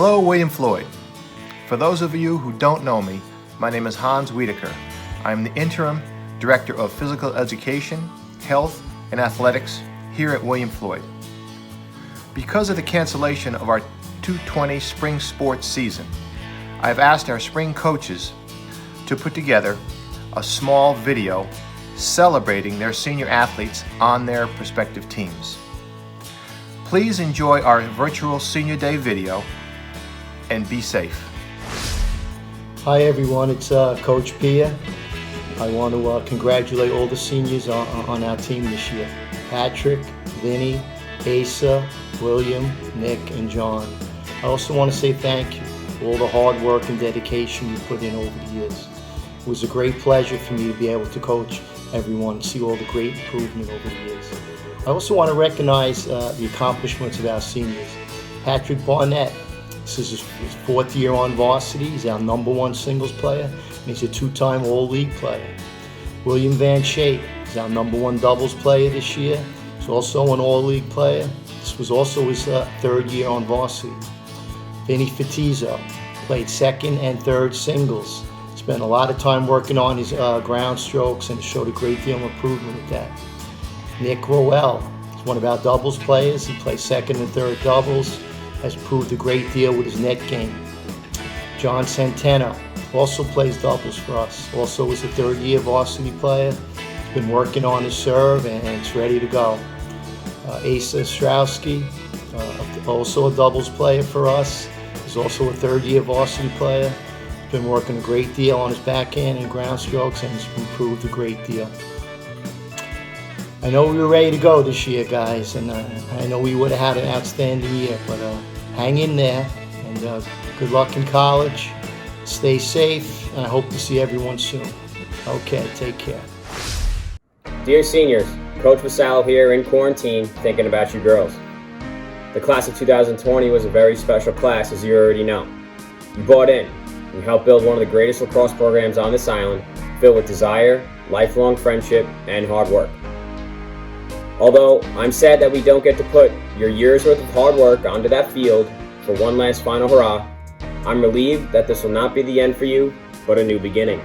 Hello, William Floyd. For those of you who don't know me, my name is Hans Wiederkehr. I'm the interim Director of Physical Education, Health, and Athletics here at William Floyd. Because of the cancellation of our 2020 spring sports season, I've asked our spring coaches to put together a small video celebrating their senior athletes on their respective teams. Please enjoy our virtual Senior Day video and be safe. Hi everyone, it's Coach Pia. I want to congratulate all the seniors on our team this year. Patrick, Vinny, Asa, William, Nick, and John. I also want to say thank you for all the hard work and dedication you put in over the years. It was a great pleasure for me to be able to coach everyone and see all the great improvement over the years. I also want to recognize the accomplishments of our seniors. Patrick Barnett, this is his fourth year on varsity. He's our #1 singles player, and he's a two-time All-League player. William Van Schaik is our #1 doubles player this year. He's also an All-League player. This was also his third year on varsity. Vinny Fatizo played second and third singles. Spent a lot of time working on his ground strokes and showed a great deal of improvement with that. Nick Roel is one of our doubles players. He plays second and third doubles. Has improved a great deal with his net game. John Centeno also plays doubles for us. Also is a third-year varsity player. He's been working on his serve and it's ready to go. Asa Strowski, also a doubles player for us. He's also a third-year varsity player. He's been working a great deal on his backhand and ground strokes and he's improved a great deal. I know we were ready to go this year, guys, and I know we would have had an outstanding year, but hang in there, and good luck in college. Stay safe, and I hope to see everyone soon. Okay, take care. Dear seniors, Coach Vassallo here in quarantine thinking about you girls. The class of 2020 was a very special class, as you already know. You bought in. You helped build one of the greatest lacrosse programs on this island, filled with desire, lifelong friendship, and hard work. Although I'm sad that we don't get to put your year's worth of hard work onto that field for one last final hurrah, I'm relieved that this will not be the end for you, but a new beginning.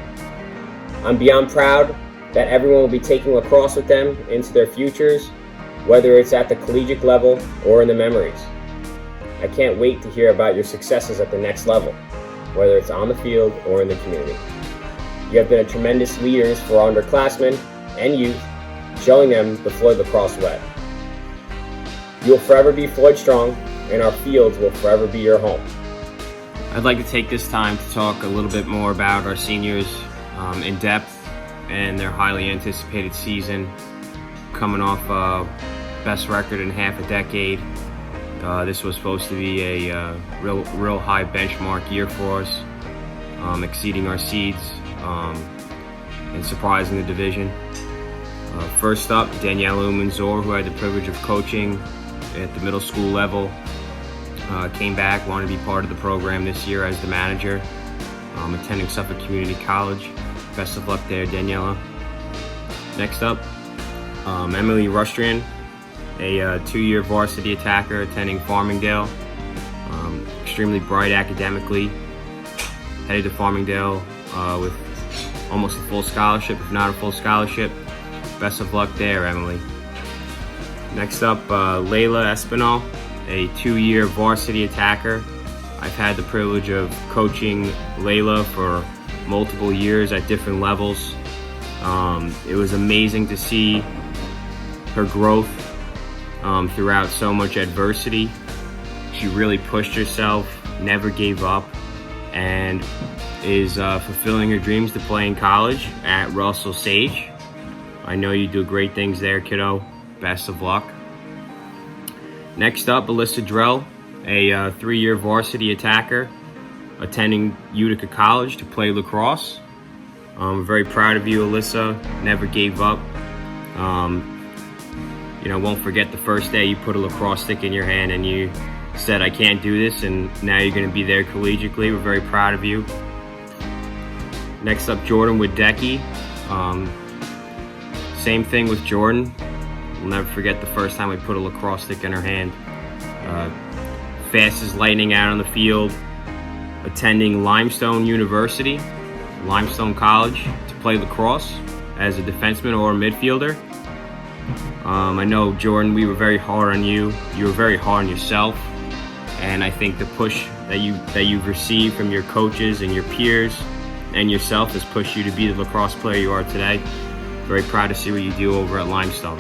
I'm beyond proud that everyone will be taking lacrosse with them into their futures, whether it's at the collegiate level or in the memories. I can't wait to hear about your successes at the next level, whether it's on the field or in the community. You have been a tremendous leaders for our underclassmen and youth, showing them the Floyd lacrosse way. You will forever be Floyd strong, and our fields will forever be your home. I'd like to take this time to talk a little bit more about our seniors in depth and their highly anticipated season, coming off best record in half a decade. This was supposed to be a real high benchmark year for us, exceeding our seeds and surprising the division. First up, Daniela Umanzor, who I had the privilege of coaching at the middle school level, came back, wanted to be part of the program this year as the manager, attending Suffolk Community College. Best of luck there, Daniela. Next up, Emily Rustrian, a 2-year varsity attacker attending Farmingdale, extremely bright academically, headed to Farmingdale with almost a full scholarship, if not a full scholarship. Best of luck there, Emily. Next up, Layla Espinal, a 2-year varsity attacker. I've had the privilege of coaching Layla for multiple years at different levels. It was amazing to see her growth throughout so much adversity. She really pushed herself, never gave up, and is fulfilling her dreams to play in college at Russell Sage. I know you do great things there, kiddo. Best of luck. Next up, Alyssa Drell, a 3-year varsity attacker, attending Utica College to play lacrosse. I'm very proud of you, Alyssa. Never gave up. Won't forget the first day you put a lacrosse stick in your hand and you said, I can't do this, and now you're going to be there collegiately. We're very proud of you. Next up, Jordan Wadecki. Same thing with Jordan. We'll never forget the first time we put a lacrosse stick in her hand. fast as lightning out on the field, attending Limestone University, Limestone College, to play lacrosse as a defenseman or a midfielder. I know, Jordan, we were very hard on you. You were very hard on yourself. And I think the push that you've received from your coaches and your peers and yourself has pushed you to be the lacrosse player you are today. Very proud to see what you do over at Limestone.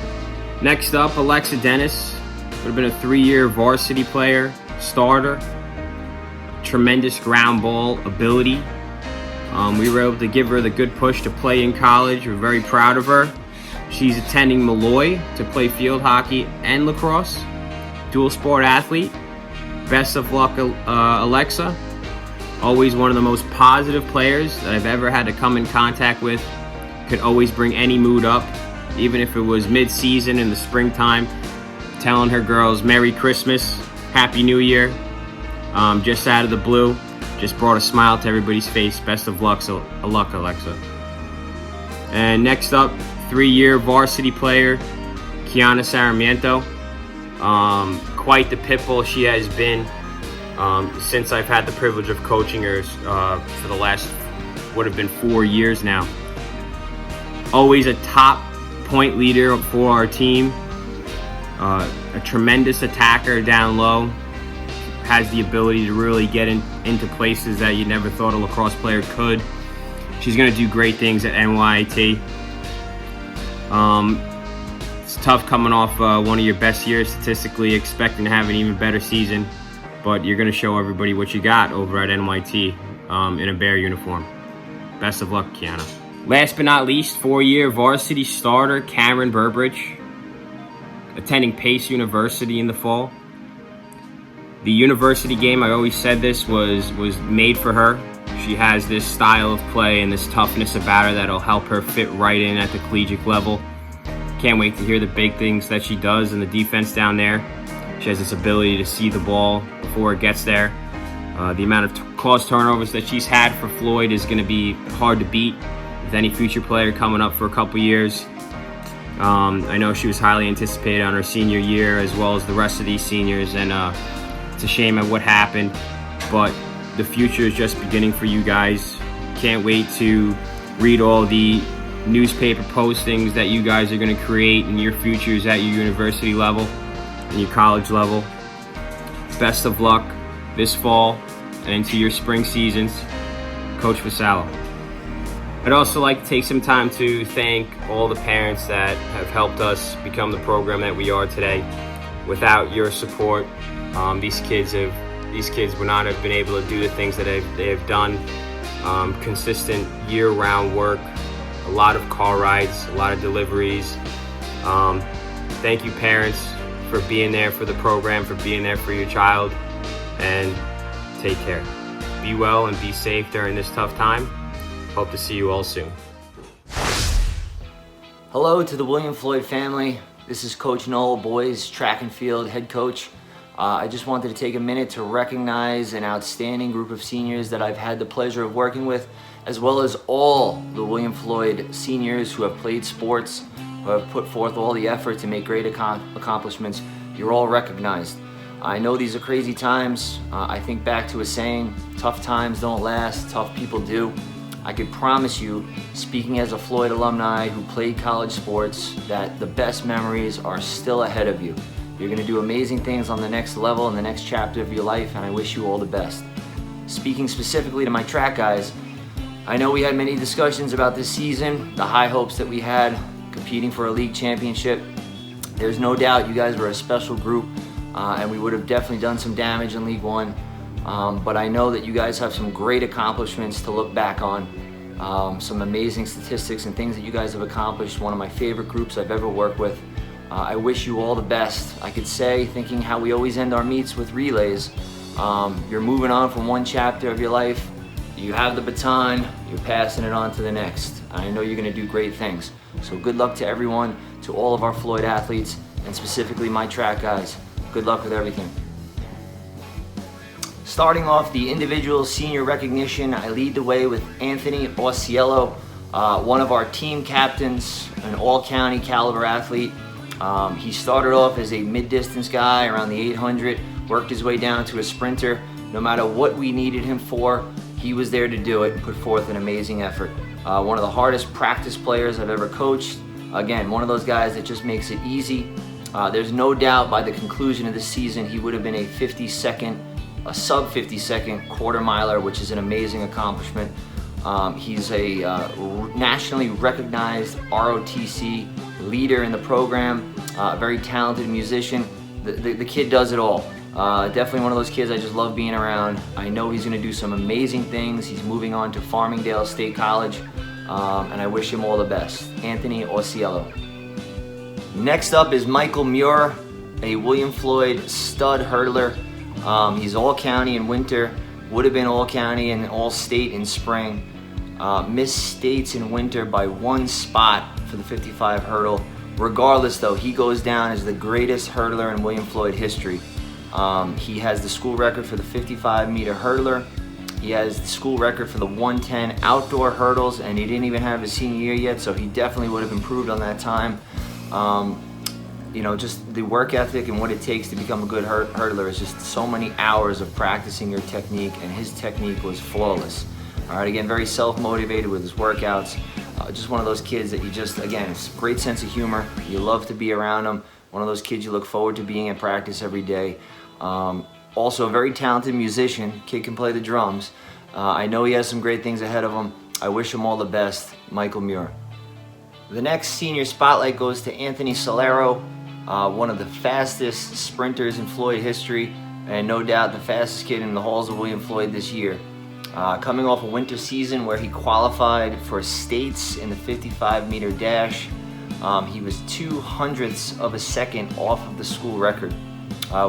Next up, Alexa Dennis. Would have been a 3-year varsity player, starter, tremendous ground ball ability. We were able to give her the good push to play in college. We're very proud of her. She's attending Malloy to play field hockey and lacrosse. Dual sport athlete. Best of luck, Alexa. Always one of the most positive players that I've ever had to come in contact with. Could always bring any mood up, even if it was mid-season in the springtime. Telling her girls Merry Christmas, Happy New Year, just out of the blue. Just brought a smile to everybody's face. Best of luck, Alexa. And next up, 3-year varsity player, Kiana Sarmiento. Quite the pit bull she has been since I've had the privilege of coaching her for the last, would have been 4 years now. Always a top point leader for our team. A tremendous attacker down low. Has the ability to really get into places that you never thought a lacrosse player could. She's going to do great things at NYIT. It's tough coming off one of your best years statistically, expecting to have an even better season, but you're going to show everybody what you got over at NYT in a Bear uniform. Best of luck, Kiana. Last but not least, 4-year varsity starter, Cameron Burbridge, attending Pace University in the fall. The university game, I always said this, was made for her. She has this style of play and this toughness about her that'll help her fit right in at the collegiate level. Can't wait to hear the big things that she does in the defense down there. She has this ability to see the ball before it gets there. The amount of cause turnovers that she's had for Floyd is going to be hard to beat with any future player coming up for a couple years. I know she was highly anticipated on her senior year as well as the rest of these seniors, and it's a shame at what happened, but the future is just beginning for you guys. Can't wait to read all the newspaper postings that you guys are going to create in your futures at your university level and your college level. Best of luck this fall and into your spring seasons, Coach Vassallo. I'd also like to take some time to thank all the parents that have helped us become the program that we are today. Without your support, these kids would not have been able to do the things that they have done. Consistent year-round work, a lot of car rides, a lot of deliveries. Thank you, parents, for being there for the program, for being there for your child, and take care. Be well and be safe during this tough time. Hope to see you all soon. Hello to the William Floyd family. This is Coach Noll, boys track and field head coach. I just wanted to take a minute to recognize an outstanding group of seniors that I've had the pleasure of working with, as well as all the William Floyd seniors who have played sports, who have put forth all the effort to make great accomplishments. You're all recognized. I know these are crazy times. I think back to a saying, tough times don't last, tough people do. I could promise you, speaking as a Floyd alumni who played college sports, that the best memories are still ahead of you. You're going to do amazing things on the next level in the next chapter of your life, and I wish you all the best. Speaking specifically to my track guys, I know we had many discussions about this season, the high hopes that we had competing for a league championship. There's no doubt you guys were a special group, and we would have definitely done some damage in League One. But I know that you guys have some great accomplishments to look back on, some amazing statistics and things that you guys have accomplished. One of my favorite groups I've ever worked with. I wish you all the best. I could say, thinking how we always end our meets with relays, you're moving on from one chapter of your life, you have the baton, you're passing it on to the next. I know you're going to do great things. So good luck to everyone, to all of our Floyd athletes, and specifically my track guys. Good luck with everything. Starting off the individual senior recognition, I lead the way with Anthony Orsiello, one of our team captains, an all-county caliber athlete. He started off as a mid-distance guy around the 800, worked his way down to a sprinter. No matter what we needed him for, he was there to do it and put forth an amazing effort. One of the hardest practice players I've ever coached. Again, one of those guys that just makes it easy. There's no doubt by the conclusion of the season, he would have been a sub 50 second quarter miler, which is an amazing accomplishment. He's a nationally recognized ROTC leader in the program, a very talented musician. The kid does it all. Definitely one of those kids I just love being around. I know he's going to do some amazing things. He's moving on to Farmingdale State College, and I wish him all the best. Anthony Osiello. Next up is Michael Muir, a William Floyd stud hurdler. He's all-county in winter, would have been all-county and all-state in spring. Missed states in winter by 1 spot for the 55 hurdle. Regardless though, he goes down as the greatest hurdler in William Floyd history. He has the school record for the 55-meter hurdler. He has the school record for the 110 outdoor hurdles, and he didn't even have his senior year yet, so he definitely would have improved on that time. Just the work ethic and what it takes to become a good hurdler is just so many hours of practicing your technique, and his technique was flawless. All right, again, very self-motivated with his workouts. Just one of those kids that you just, again, it's a great sense of humor. You love to be around him. One of those kids you look forward to being at practice every day. Also a very talented musician. Kid can play the drums. I know he has some great things ahead of him. I wish him all the best, Michael Muir. The next senior spotlight goes to Anthony Solero, one of the fastest sprinters in Floyd history, and no doubt the fastest kid in the halls of William Floyd this year. Coming off a winter season where he qualified for states in the 55-meter dash, he was 0.02 of a second off of the school record.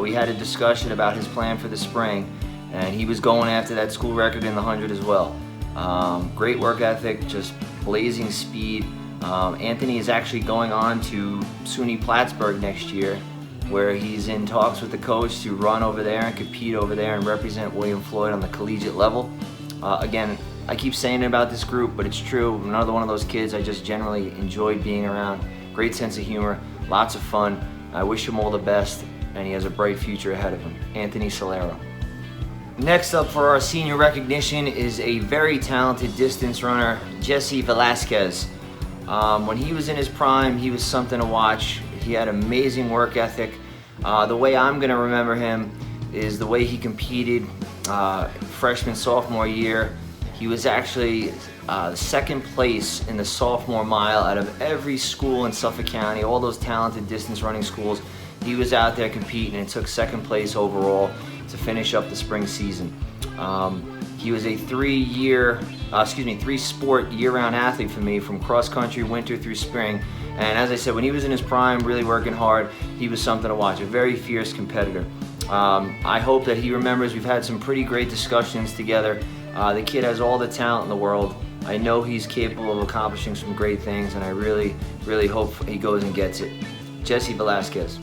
We had a discussion about his plan for the spring, and he was going after that school record in the 100 as well. Great work ethic, just blazing speed. Anthony is actually going on to SUNY Plattsburgh next year, where he's in talks with the coach to run over there and compete over there and represent William Floyd on the collegiate level. Again, I keep saying it about this group, but it's true. Another one of those kids I just generally enjoyed being around. Great sense of humor, lots of fun. I wish him all the best, and he has a bright future ahead of him. Anthony Solero. Next up for our senior recognition is a very talented distance runner, Jesse Velasquez. When he was in his prime, he was something to watch. He had amazing work ethic. The way I'm going to remember him is the way he competed freshman, sophomore year. He was actually second place in the sophomore mile out of every school in Suffolk County, all those talented distance running schools. He was out there competing and took second place overall to finish up the spring season. He was a 3-sport year-round athlete for me, from cross-country, winter through spring. And as I said, when he was in his prime, really working hard, he was something to watch, a very fierce competitor. I hope that he remembers we've had some pretty great discussions together. The kid has all the talent in the world. I know he's capable of accomplishing some great things, and I really, really hope he goes and gets it. Jesse Velasquez.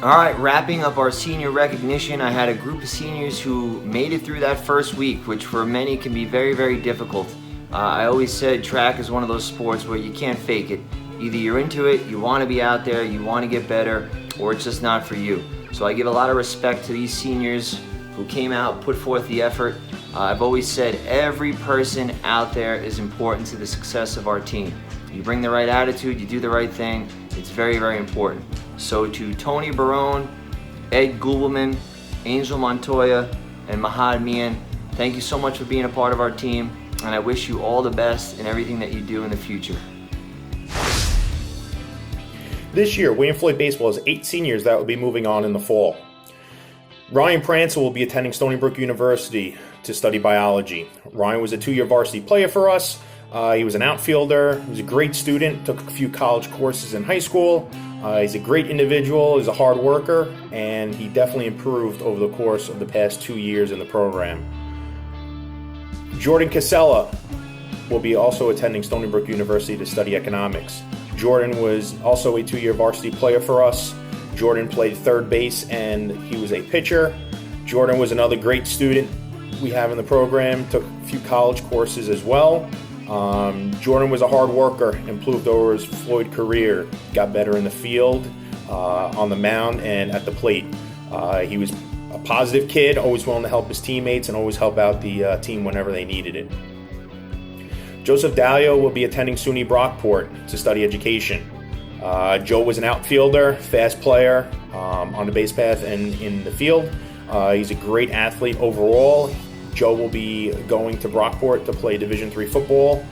All right, wrapping up our senior recognition, I had a group of seniors who made it through that first week, which for many can be very, very difficult. I always said track is one of those sports where you can't fake it. Either you're into it, you want to be out there, you want to get better, or it's just not for you. So I give a lot of respect to these seniors who came out, put forth the effort. I've always said every person out there is important to the success of our team. You bring the right attitude, you do the right thing, it's very, very important. So to Tony Barone, Ed Gubelman, Angel Montoya, and Mahad Mian, thank you so much for being a part of our team, and I wish you all the best in everything that you do in the future. This year, William Floyd Baseball has 8 seniors that will be moving on in the fall. Ryan Pransel will be attending Stony Brook University to study biology. Ryan was a 2-year varsity player for us. He was an outfielder. He was a great student, took a few college courses in high school. He's a great individual, he's a hard worker, and he definitely improved over the course of the past 2 years in the program. Jordan Casella will be also attending Stony Brook University to study economics. Jordan was also a 2-year varsity player for us. Jordan played third base and he was a pitcher. Jordan was another great student we have in the program, took a few college courses as well. Jordan was a hard worker, improved over his Floyd career, got better in the field, on the mound, and at the plate. He was a positive kid, always willing to help his teammates and always help out the team whenever they needed it. Joseph Dalio will be attending SUNY Brockport to study education. Joe was an outfielder, fast player on the base path and in the field. He's a great athlete overall. Joe will be going to Brockport to play Division III football.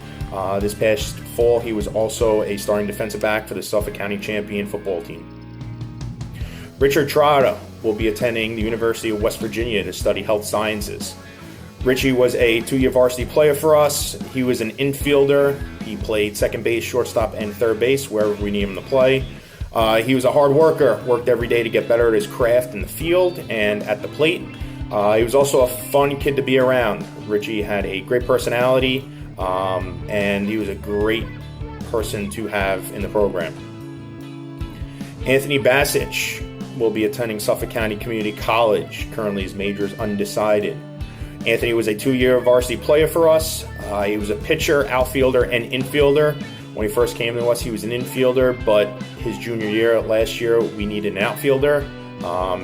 This past fall, he was also a starting defensive back for the Suffolk County champion football team. Richard Trotta will be attending the University of West Virginia to study health sciences. Richie was a 2-year varsity player for us. He was an infielder. He played second base, shortstop, and third base wherever we need him to play. He was a hard worker, worked every day to get better at his craft in the field and at the plate. He was also a fun kid to be around. Richie had a great personality, and he was a great person to have in the program. Anthony Basich will be attending Suffolk County Community College. Currently his major is undecided. Anthony was a 2-year varsity player for us. He was a pitcher, outfielder, and infielder. When he first came to us, he was an infielder, but his junior year, last year, we needed an outfielder.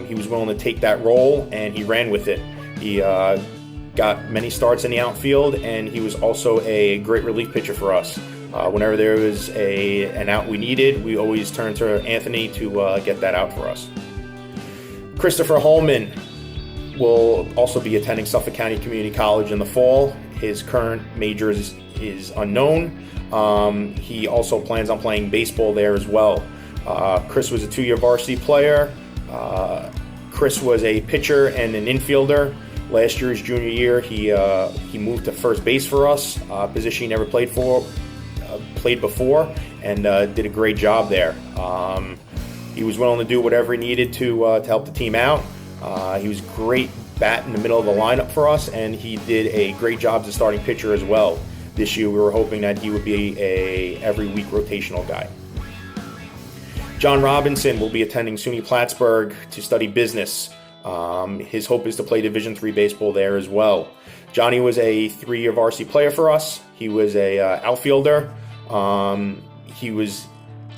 He was willing to take that role, and he ran with it. He got many starts in the outfield, and he was also a great relief pitcher for us. Whenever there was an out we needed, we always turned to Anthony to get that out for us. Christopher Holman will also be attending Suffolk County Community College in the fall. His current major is unknown. He also plans on playing baseball there as well. Chris was a 2-year varsity player. Chris was a pitcher and an infielder. Last year, his junior year, he moved to first base for us, a position he never played before, and did a great job there. He was willing to do whatever he needed to help the team out. He was a great bat in the middle of the lineup for us, and he did a great job as a starting pitcher as well. This year, we were hoping that he would be a every week rotational guy. John Robinson will be attending SUNY Plattsburgh to study business. His hope is to play Division III baseball there as well. Johnny was a 3-year varsity player for us. He was a outfielder. He was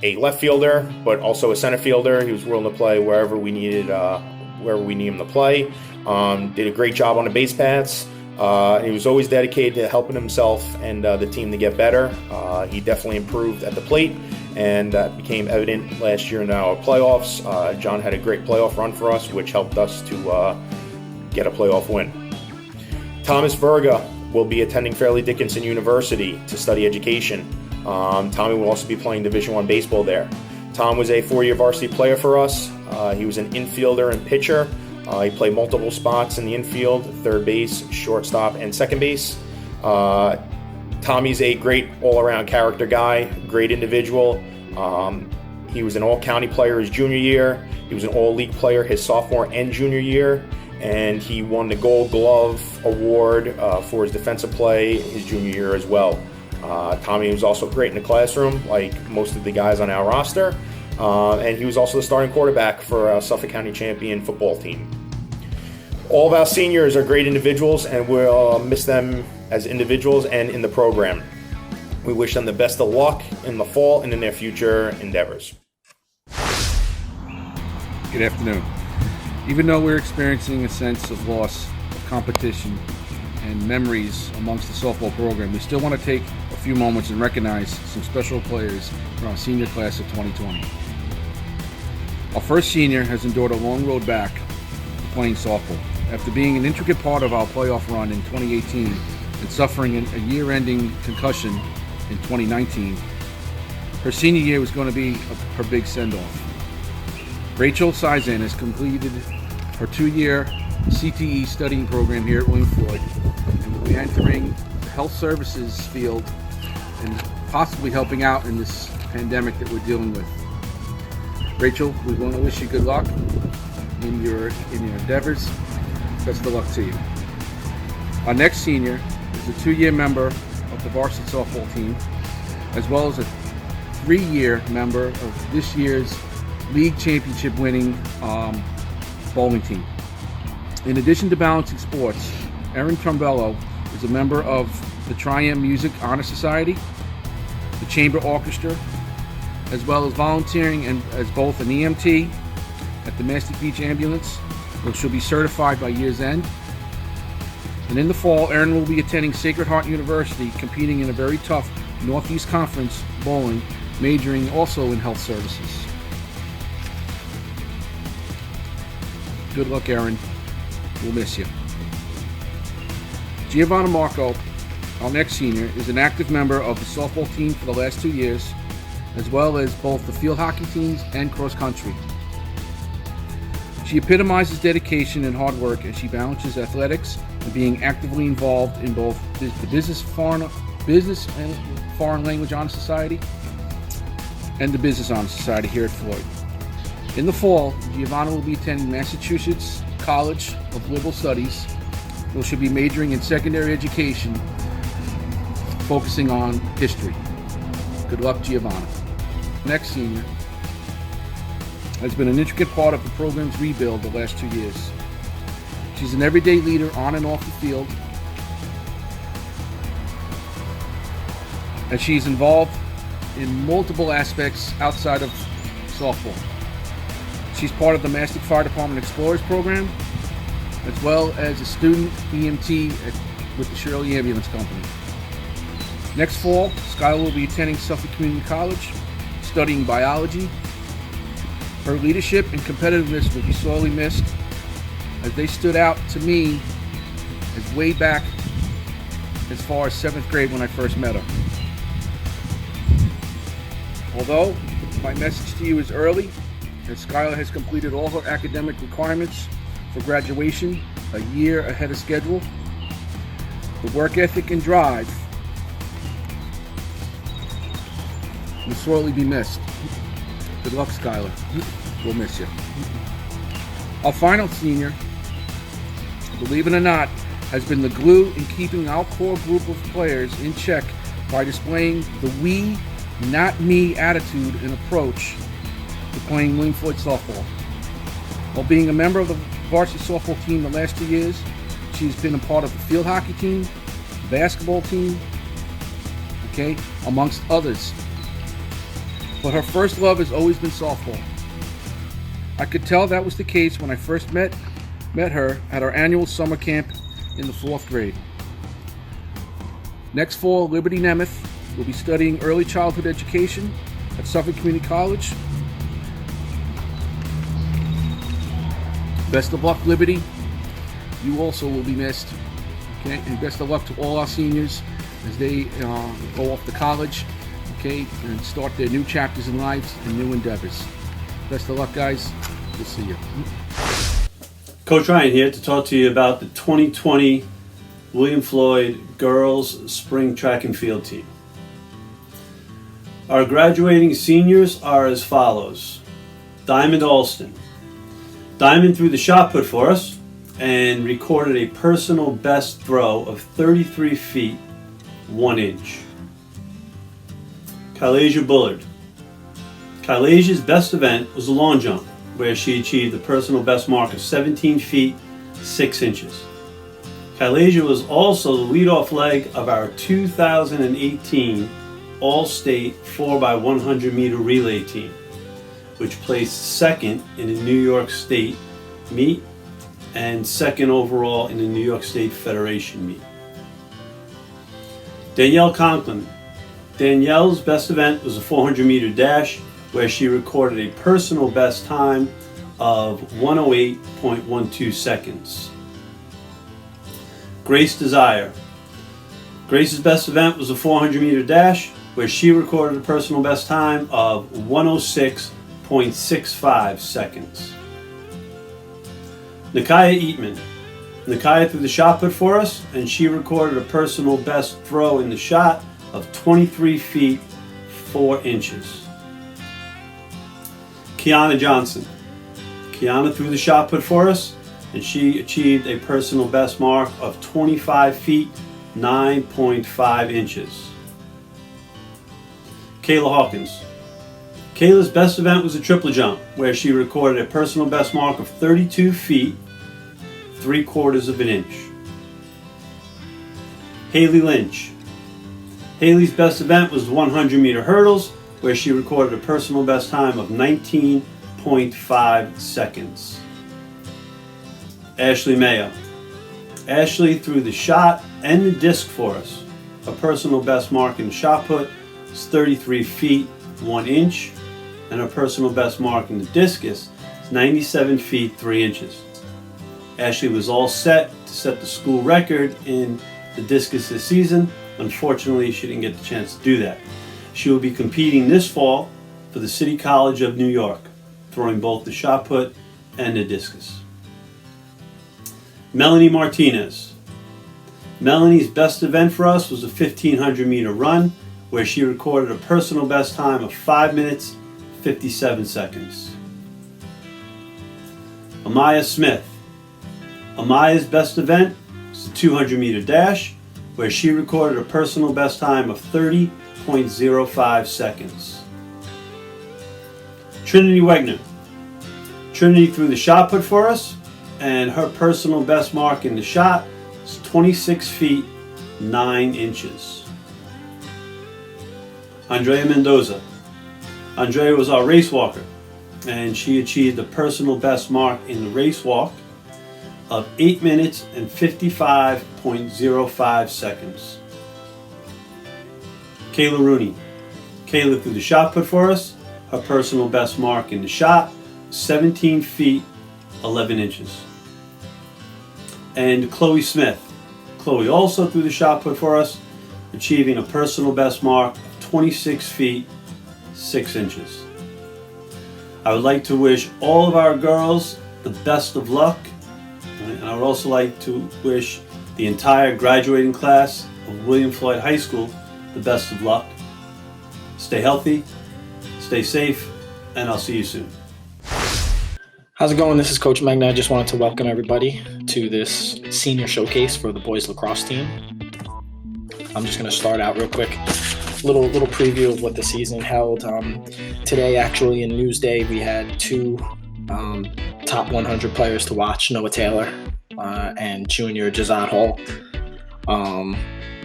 a left fielder, but also a center fielder. He was willing to play wherever we need him to play. Did a great job on the base paths. He was always dedicated to helping himself and the team to get better. He definitely improved at the plate, and that became evident last year in our playoffs. John had a great playoff run for us, which helped us to get a playoff win. Thomas Verga will be attending Fairleigh Dickinson University to study education. Tommy will also be playing Division I baseball there. Tom was a 4-year varsity player for us. He was an infielder and pitcher. He played multiple spots in the infield, third base, shortstop, and second base. Tommy's a great all-around character guy, great individual. He was an all-county player his junior year. He was an all-league player his sophomore and junior year. And he won the Gold Glove Award for his defensive play his junior year as well. Tommy was also great in the classroom, like most of the guys on our roster. And he was also the starting quarterback for our Suffolk County champion football team. All of our seniors are great individuals, and we'll miss them as individuals and in the program. We wish them the best of luck in the fall and in their future endeavors. Good afternoon. Even though we're experiencing a sense of loss of competition and memories amongst the softball program, we still want to take a few moments and recognize some special players from our senior class of 2020. Our first senior has endured a long road back to playing softball. After being an intricate part of our playoff run in 2018 and suffering a year-ending concussion in 2019, her senior year was going to be her big send-off. Rachel Sizan has completed her 2-year CTE studying program here at William Floyd and will be entering the health services field and possibly helping out in this pandemic that we're dealing with. Rachel, we want to wish you good luck in your endeavors. Best of luck to you. Our next senior is a 2-year member of the varsity softball team, as well as a 3-year member of this year's league championship winning bowling team. In addition to balancing sports, Erin Trombello is a member of the Triumph Music Honor Society, the Chamber Orchestra, as well as volunteering as both an EMT at the Mastic Beach Ambulance, where she'll be certified by year's end. And in the fall, Erin will be attending Sacred Heart University, competing in a very tough Northeast Conference bowling, majoring also in health services. Good luck, Erin. We'll miss you. Giovanna Marco, our next senior, is an active member of the softball team for the last 2 years, as well as both the field hockey teams and cross country. She epitomizes dedication and hard work as she balances athletics and being actively involved in both the Business and Foreign Language Honor Society and the Business Honor Society here at Floyd. In the fall, Giovanna will be attending Massachusetts College of Liberal Studies, where she'll be majoring in secondary education, focusing on history. Good luck, Giovanna. Next senior has been an intricate part of the program's rebuild the last 2 years. She's an everyday leader on and off the field, and she's involved in multiple aspects outside of softball. She's part of the Mastic Fire Department Explorers program, as well as a student EMT with the Shirley Ambulance Company. Next fall, Skylar will be attending Suffolk Community College, studying biology. Her leadership and competitiveness will be sorely missed, as they stood out to me as way back as far as 7th grade when I first met her. Although my message to you is early, as Skylar has completed all her academic requirements for graduation a year ahead of schedule, the work ethic and drive will sorely be missed. Good luck, Skylar. We'll miss you. Our final senior, believe it or not, has been the glue in keeping our core group of players in check by displaying the we, not me attitude and approach to playing William Floyd softball. While being a member of the varsity softball team the last 2 years, she's been a part of the field hockey team, basketball team, amongst others. But her first love has always been softball. I could tell that was the case when I first met her at our annual summer camp in the 4th grade. Next fall, Liberty Nemeth will be studying early childhood education at Suffolk Community College. Best of luck, Liberty. You also will be missed. And best of luck to all our seniors as they go off to college, and start their new chapters in lives and new endeavors. Best of luck, guys. We'll see you. Coach Ryan here to talk to you about the 2020 William Floyd Girls Spring Track and Field Team. Our graduating seniors are as follows. Diamond Alston. Diamond threw the shot put for us and recorded a personal best throw of 33 feet, 1 inch. Kylasia Bullard. Kylasia's best event was the long jump, where she achieved a personal best mark of 17 feet, 6 inches. Kylasia was also the leadoff leg of our 2018 All-State 4x100 meter relay team, which placed second in the New York State meet and second overall in the New York State Federation meet. Danielle Conklin. Danielle's best event was a 400 meter dash, where she recorded a personal best time of 108.12 seconds. Grace Desire. Grace's best event was a 400 meter dash, where she recorded a personal best time of 106.65 seconds. Nakia Eatman. Nakia threw the shot put for us, and she recorded a personal best throw in the shot of 23 feet, 4 inches. Kiana Johnson. Kiana threw the shot put for us, and she achieved a personal best mark of 25 feet, 9.5 inches. Kayla Hawkins. Kayla's best event was a triple jump, where she recorded a personal best mark of 32 feet, 3/4 of an inch. Haley Lynch. Haley's best event was 100 meter hurdles, where she recorded a personal best time of 19.9 30.5 seconds. Ashley Mayo. Ashley threw the shot and the disc for us. Her personal best mark in shot put is 33 feet 1 inch, and her personal best mark in the discus is 97 feet 3 inches. Ashley was all set to set the school record in the discus this season. Unfortunately, she didn't get the chance to do that. She will be competing this fall for the City College of New York, throwing both the shot put and the discus. Melanie Martinez. Melanie's best event for us was a 1,500 meter run, where she recorded a personal best time of 5 minutes, 57 seconds. Amaya Smith. Amaya's best event was the 200 meter dash, where she recorded a personal best time of 30.05 seconds. Trinity Wegner. Trinity threw the shot put for us, and her personal best mark in the shot is 26 feet 9 inches. Andrea Mendoza. Andrea was our race walker, and she achieved a personal best mark in the race walk of 8 minutes and 55.05 seconds. Kayla Rooney. Kayla threw the shot put for us. Her personal best mark in the shot, 17 feet 11 inches. And Chloe Smith. Chloe also threw the shot put for us, achieving a personal best mark of 26 feet 6 inches. I would like to wish all of our girls the best of luck, and I would also like to wish the entire graduating class of William Floyd High School the best of luck. Stay healthy, stay safe, and I'll see you soon. How's it going? This is Coach Megna. I just wanted to welcome everybody to this senior showcase for the boys lacrosse team. I'm just going to start out real quick. Little preview of what the season held. Today, actually, in Newsday, we had two top 100 players to watch, Noah Taylor and junior Jazad Hall.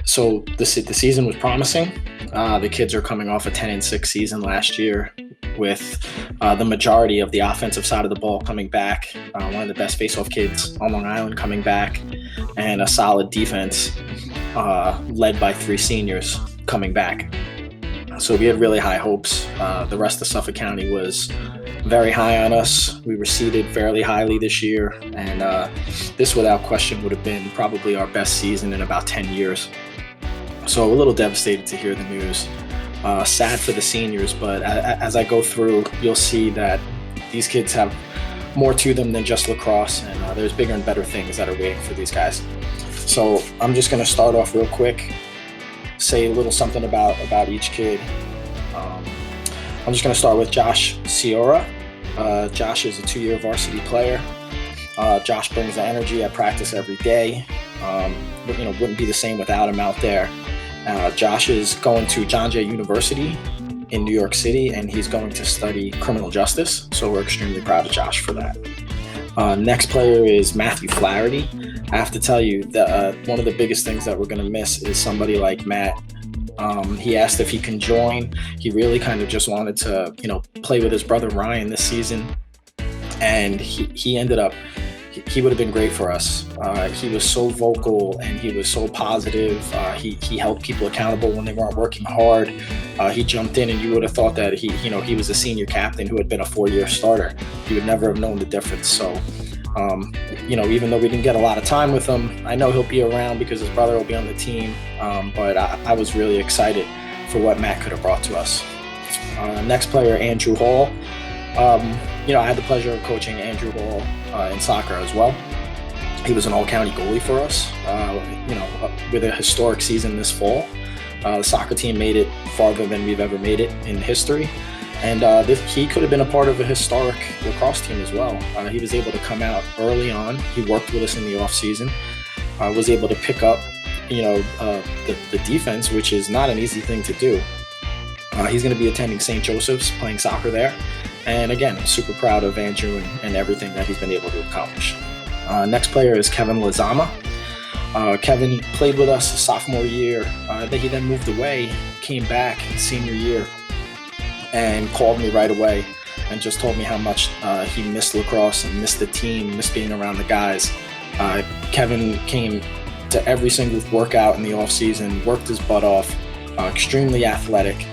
So the season was promising. The kids are coming off a 10-6 season last year, with the majority of the offensive side of the ball coming back, one of the best face-off kids on Long Island coming back, and a solid defense led by 3 seniors coming back. So we had really high hopes. The rest of Suffolk County was very high on us. We were seeded fairly highly this year, and this without question would have been probably our best season in about 10 years. So a little devastated to hear the news. Sad for the seniors, but as I go through, you'll see that these kids have more to them than just lacrosse, and there's bigger and better things that are waiting for these guys. So I'm just going to start off real quick, say a little something about each kid. I'm just going to start with Josh Ciora. Josh is a 2-year varsity player. Josh brings the energy at practice every day. Wouldn't be the same without him out there. Josh is going to John Jay University in New York City, and he's going to study criminal justice. So we're extremely proud of Josh for that. Next player is Matthew Flaherty. I have to tell you that one of the biggest things that we're going to miss is somebody like Matt. He asked if he can join. He really kind of just wanted to, play with his brother Ryan this season, and he ended up. He would have been great for us. He was so vocal and he was so positive. He held people accountable when they weren't working hard. He jumped in, and you would have thought that he was a senior captain who had been a 4-year starter. You would never have known the difference. So, even though we didn't get a lot of time with him, I know he'll be around because his brother will be on the team. But I was really excited for what Matt could have brought to us. Next player, Andrew Hall. I had the pleasure of coaching Andrew Hall in soccer as well. He was an all-county goalie for us, with a historic season this fall. The soccer team made it farther than we've ever made it in history. And he could have been a part of a historic lacrosse team as well. He was able to come out early on. He worked with us in the off-season, was able to pick up, the defense, which is not an easy thing to do. He's going to be attending St. Joseph's, playing soccer there. And again, I'm super proud of Andrew and everything that he's been able to accomplish. Next player is Kevin Lazama. Kevin played with us his sophomore year. He then moved away, came back senior year, and called me right away and just told me how much he missed lacrosse and missed the team, missed being around the guys. Kevin came to every single workout in the off season, worked his butt off, extremely athletic.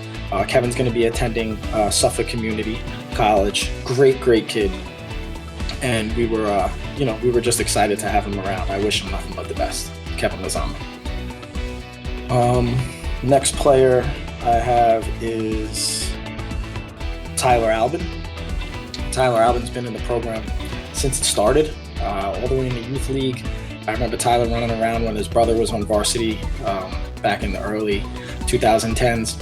Kevin's going to be attending Suffolk Community College. Great kid. And we were just excited to have him around. I wish him nothing but the best. Kevin Lazama. Next player I have is Tyler Albin. Tyler Albin's been in the program since it started, all the way in the youth league. I remember Tyler running around when his brother was on varsity back in the early 2010s.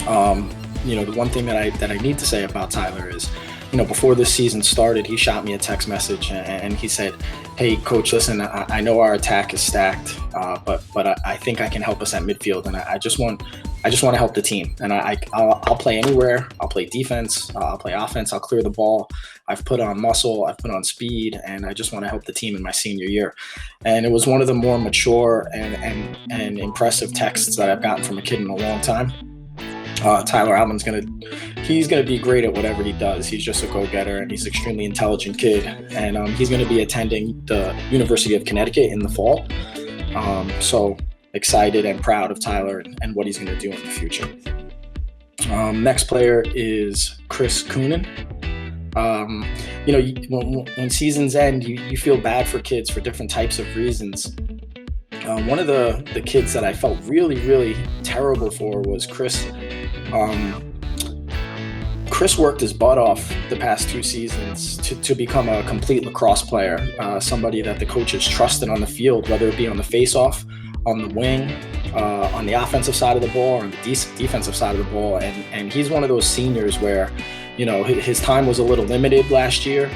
The one thing that I need to say about Tyler is, before this season started, he shot me a text message and he said, "Hey, coach, listen, I know our attack is stacked, but I think I can help us at midfield, and I just want to help the team. And I'll play anywhere. I'll play defense. I'll play offense. I'll clear the ball. I've put on muscle. I've put on speed, and I just want to help the team in my senior year." And it was one of the more mature and impressive texts that I've gotten from a kid in a long time. Tyler Albin's he's gonna be great at whatever he does. He's just a go-getter, and he's an extremely intelligent kid. And he's gonna be attending the University of Connecticut in the fall. So excited and proud of Tyler and what he's gonna do in the future. Next player is Chris Coonan. When seasons end, you feel bad for kids for different types of reasons. One of the kids that I felt really, really terrible for was Chris. Chris worked his butt off the past 2 seasons to become a complete lacrosse player, somebody that the coaches trusted on the field, whether it be on the face-off, on the wing, on the offensive side of the ball, or on the defensive side of the ball. And he's one of those seniors where, his time was a little limited last year,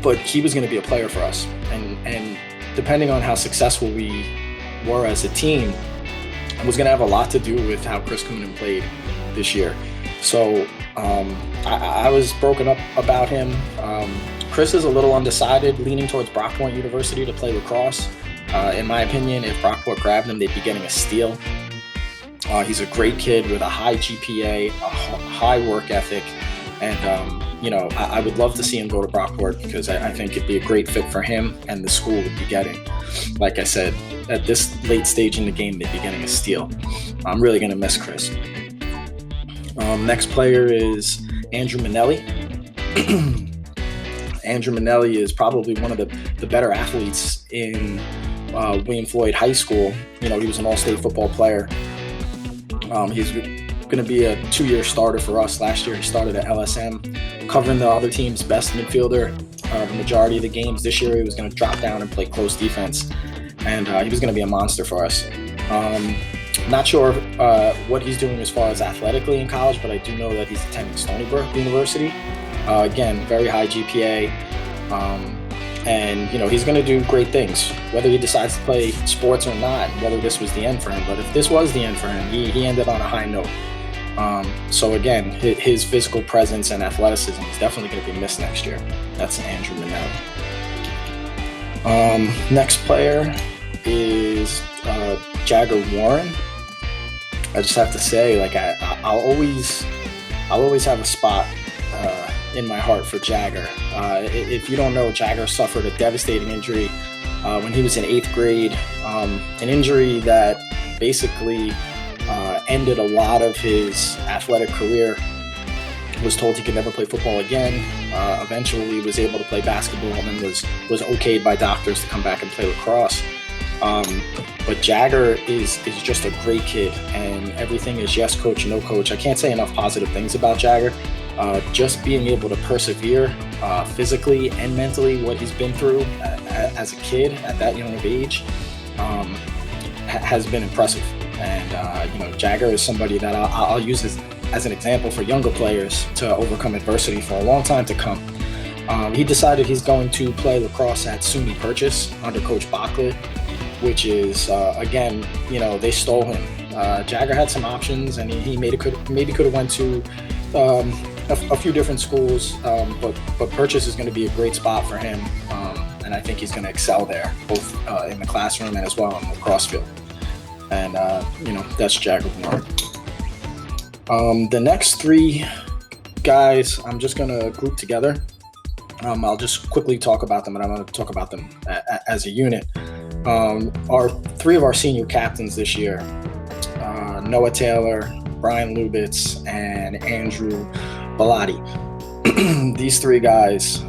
but he was going to be a player for us. And depending on how successful we were as a team, it was going to have a lot to do with how Chris Coonan played this year. So I was broken up about him. Chris is a little undecided, leaning towards Brockport University to play lacrosse. In my opinion, if Brockport grabbed him, they'd be getting a steal. He's a great kid with a high GPA, a high work ethic, and I would love to see him go to Brockport because I think it'd be a great fit for him and the school would be getting. Like I said, at this late stage in the game, they'd be getting a steal. I'm really going to miss Chris. Next player is Andrew Manelli. Andrew Manelli is probably one of the better athletes in William Floyd High School. He was an all-state football player. He's going to be a 2-year starter for us. Last year he started at LSM, covering the other team's best midfielder the majority of the games. This year he was going to drop down and play close defense, and he was going to be a monster for us. Not sure what he's doing as far as athletically in college, but I do know that he's attending Stony Brook University. Again, very high GPA, and he's going to do great things, whether he decides to play sports or not, whether this was the end for him. But if this was the end for him, he ended on a high note. So again, his physical presence and athleticism is definitely going to be missed next year. That's Andrew Manelli. Next player is Jagger Warren. I just have to say, I'll always have a spot in my heart for Jagger. If you don't know, Jagger suffered a devastating injury when he was in 8th grade, an injury that basically ended a lot of his athletic career. Was told he could never play football again. Eventually was able to play basketball and then was okayed by doctors to come back and play lacrosse. But Jagger is just a great kid, and everything is yes coach, no coach. I can't say enough positive things about Jagger. Just being able to persevere physically and mentally, what he's been through as a kid at that young of age, has been impressive. And Jagger is somebody that I'll use as an example for younger players to overcome adversity for a long time to come. He decided he's going to play lacrosse at SUNY Purchase under Coach Bachlet, which is, again, they stole him. Jagger had some options, and he maybe could have went to a few different schools, but Purchase is going to be a great spot for him, and I think he's going to excel there, both in the classroom and as well on the lacrosse field. And, that's Jagger Warren. The next 3 guys, I'm just going to group together. I'll just quickly talk about them, and I'm going to talk about them as a unit. Three of our senior captains this year, Noah Taylor, Brian Lubitz, and Andrew Bellotti. These three guys,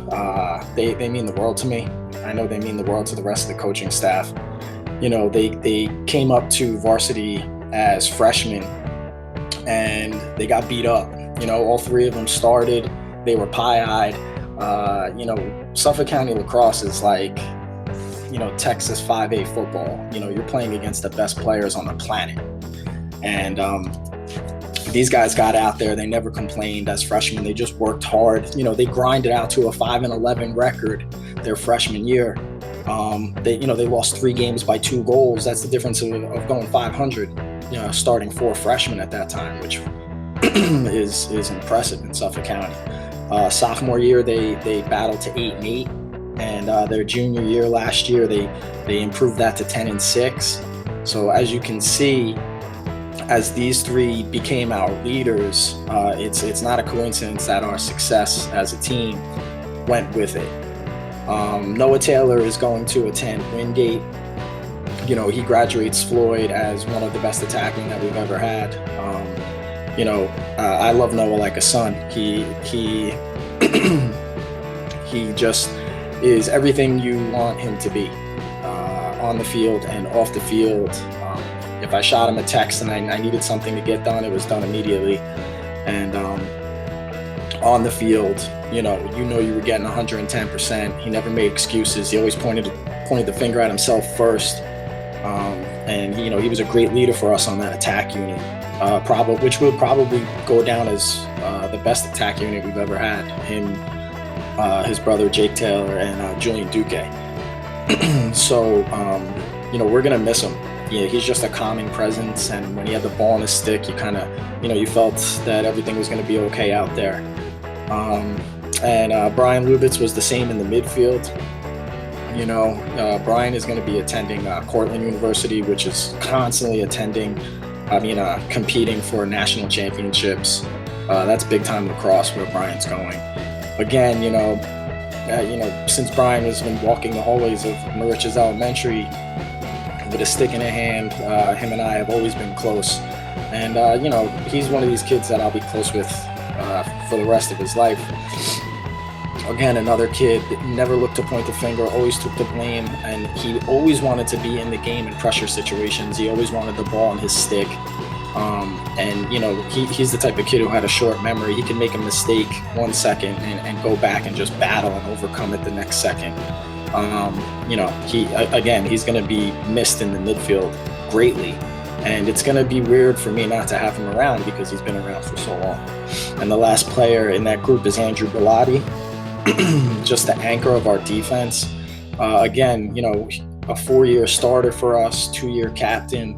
they mean the world to me. I know they mean the world to the rest of the coaching staff. You know, they came up to varsity as freshmen, and they got beat up. You know, all three of them started. They were pie-eyed. You know, Suffolk County lacrosse is like, you know, Texas 5A football. You know, you're playing against the best players on the planet. And these guys got out there. They never complained as freshmen. They just worked hard. You know, they grinded out to a 5-11 record their freshman year. They lost 3 games by 2 goals. That's the difference of going 500, you know, starting 4 freshmen at that time, which is impressive in Suffolk County. Sophomore year, they battled to 8-8, and their junior year last year, they improved that to 10-6. So as you can see, as these three became our leaders, it's not a coincidence that our success as a team went with it. Noah Taylor is going to attend Wingate. You know, he graduates Floyd as one of the best attacking that we've ever had. You know, I love Noah like a son. He just is everything you want him to be, on the field and off the field. If I shot him a text and I needed something to get done, it was done immediately. And on the field, you were getting 110%. He never made excuses. He always pointed the finger at himself first. And he was a great leader for us on that attack unit, which will probably go down as the best attack unit we've ever had. Him, his brother Jake Taylor, and Julian Duque. So, we're gonna miss him. Yeah, he's just a calming presence, and when he had the ball on his stick, you kind of, you felt that everything was going to be okay out there. And Brian Lubitz was the same in the midfield. Brian is going to be attending Cortland University, which is constantly competing for national championships. That's big time lacrosse where Brian's going. Again, since Brian has been walking the hallways of Moriches Elementary with a stick in a hand, him and I have always been close. And, he's one of these kids that I'll be close with for the rest of his life. Again, another kid that never looked to point the finger, always took the blame, and he always wanted to be in the game in pressure situations. He always wanted the ball on his stick. He's the type of kid who had a short memory. He can make a mistake 1 second and go back and just battle and overcome it the next second. He's going to be missed in the midfield greatly. And it's going to be weird for me not to have him around because he's been around for so long. And the last player in that group is Andrew Bellotti, just the anchor of our defense. A 4-year starter for us, 2-year captain.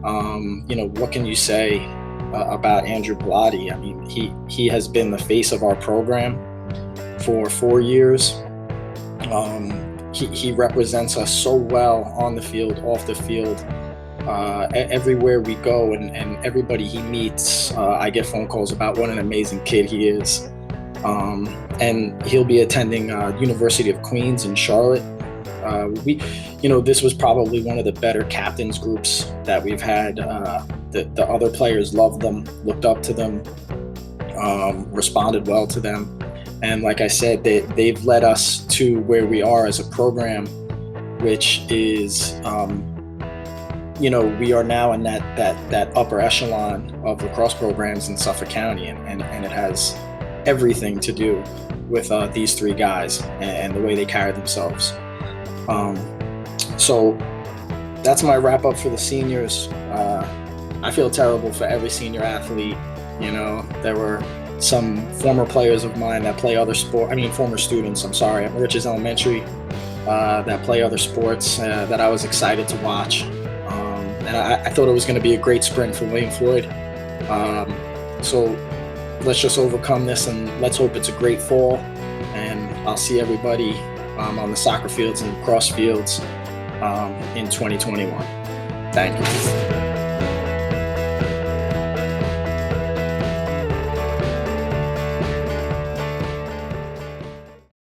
What can you say about Andrew Bellotti? I mean, he has been the face of our program for 4 years. He represents us so well on the field, off the field. Everywhere we go and everybody he meets, I get phone calls about what an amazing kid he is. And he'll be attending University of Queens in Charlotte. This was probably one of the better captains groups that we've had. The other players loved them, looked up to them, responded well to them. And like I said, they've led us to where we are as a program, which is, we are now in that upper echelon of lacrosse programs in Suffolk County, and it has everything to do with these three guys and the way they carry themselves. So that's my wrap up for the seniors. I feel terrible for every senior athlete. There were some former players of mine that play other former students, at Moriches Elementary, that play other sports that I was excited to watch. And I thought it was going to be a great sprint for William Floyd. So let's just overcome this, and let's hope it's a great fall. And I'll see everybody on the soccer fields and lacrosse fields in 2021. Thank you.